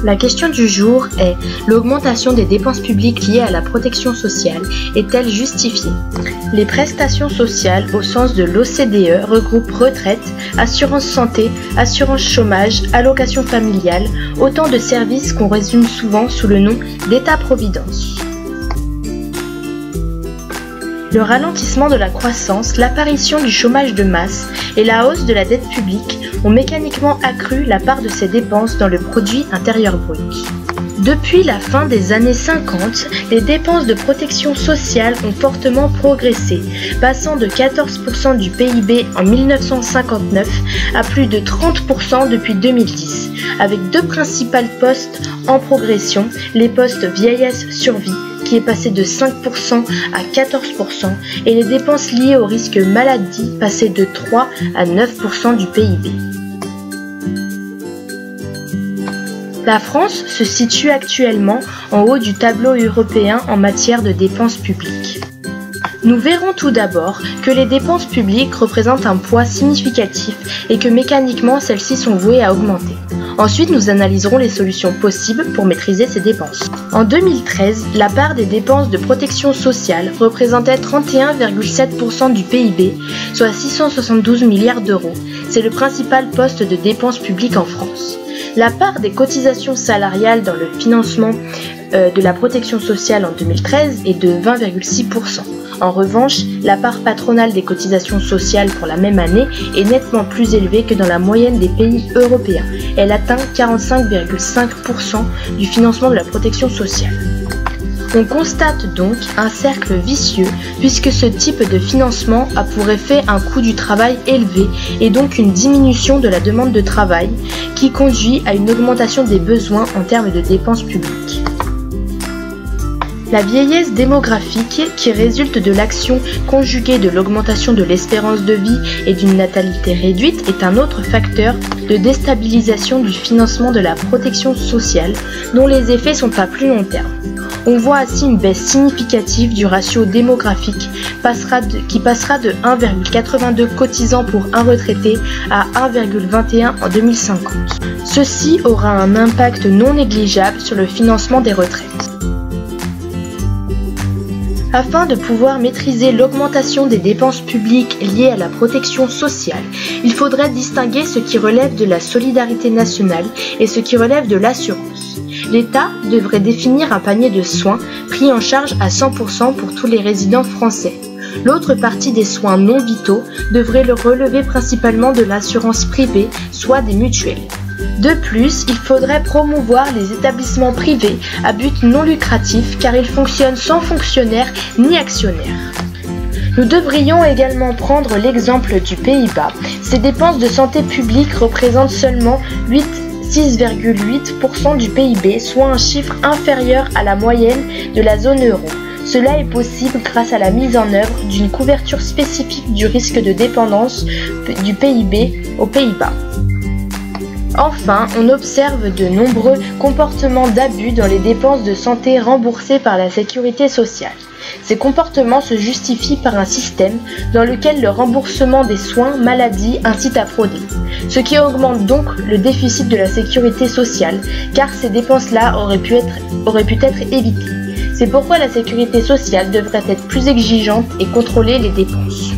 La question du jour est: l'augmentation des dépenses publiques liées à la protection sociale est-elle justifiée? Les prestations sociales au sens de l'OCDE regroupent retraite, assurance santé, assurance chômage, allocation familiale, autant de services qu'on résume souvent sous le nom d'État-providence. Le ralentissement de la croissance, l'apparition du chômage de masse et la hausse de la dette publique ont mécaniquement accru la part de ces dépenses dans le produit intérieur brut. Depuis la fin des années 50, les dépenses de protection sociale ont fortement progressé, passant de 14% du PIB en 1959 à plus de 30% depuis 2010, avec deux principaux postes en progression, les postes vieillesse-survie, qui est passé de 5% à 14%, et les dépenses liées au risque maladie passées de 3 à 9% du PIB. La France se situe actuellement en haut du tableau européen en matière de dépenses publiques. Nous verrons tout d'abord que les dépenses publiques représentent un poids significatif et que mécaniquement celles-ci sont vouées à augmenter. Ensuite, nous analyserons les solutions possibles pour maîtriser ces dépenses. En 2013, la part des dépenses de protection sociale représentait 31,7% du PIB, soit 672 milliards d'euros. C'est le principal poste de dépenses publiques en France. La part des cotisations salariales dans le financement de la protection sociale en 2013 est de 20,6%. En revanche, la part patronale des cotisations sociales pour la même année est nettement plus élevée que dans la moyenne des pays européens. Elle atteint 45,5% du financement de la protection sociale. On constate donc un cercle vicieux puisque ce type de financement a pour effet un coût du travail élevé et donc une diminution de la demande de travail qui conduit à une augmentation des besoins en termes de dépenses publiques. La vieillesse démographique qui résulte de l'action conjuguée de l'augmentation de l'espérance de vie et d'une natalité réduite est un autre facteur de déstabilisation du financement de la protection sociale dont les effets sont à plus long terme. On voit ainsi une baisse significative du ratio démographique qui passera de 1,82 cotisants pour un retraité à 1,21 en 2050. Ceci aura un impact non négligeable sur le financement des retraites. Afin de pouvoir maîtriser l'augmentation des dépenses publiques liées à la protection sociale, il faudrait distinguer ce qui relève de la solidarité nationale et ce qui relève de l'assurance. L'État devrait définir un panier de soins pris en charge à 100% pour tous les résidents français. L'autre partie des soins non vitaux devrait le relever principalement de l'assurance privée, soit des mutuelles. De plus, il faudrait promouvoir les établissements privés à but non lucratif car ils fonctionnent sans fonctionnaires ni actionnaires. Nous devrions également prendre l'exemple du Pays-Bas. Ces dépenses de santé publique représentent seulement 6,8% du PIB, soit un chiffre inférieur à la moyenne de la zone euro. Cela est possible grâce à la mise en œuvre d'une couverture spécifique du risque de dépendance du PIB aux Pays-Bas. Enfin, on observe de nombreux comportements d'abus dans les dépenses de santé remboursées par la sécurité sociale. Ces comportements se justifient par un système dans lequel le remboursement des soins maladie incite à frauder, ce qui augmente donc le déficit de la sécurité sociale, car ces dépenses-là auraient pu être évitées. C'est pourquoi la sécurité sociale devrait être plus exigeante et contrôler les dépenses.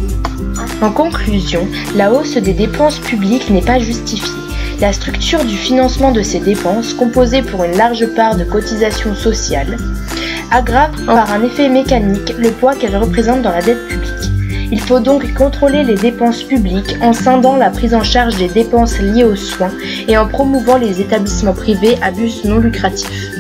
En conclusion, la hausse des dépenses publiques n'est pas justifiée. La structure du financement de ces dépenses, composée pour une large part de cotisations sociales, aggrave par un effet mécanique le poids qu'elles représentent dans la dette publique. Il faut donc contrôler les dépenses publiques en scindant la prise en charge des dépenses liées aux soins et en promouvant les établissements privés à but non lucratif.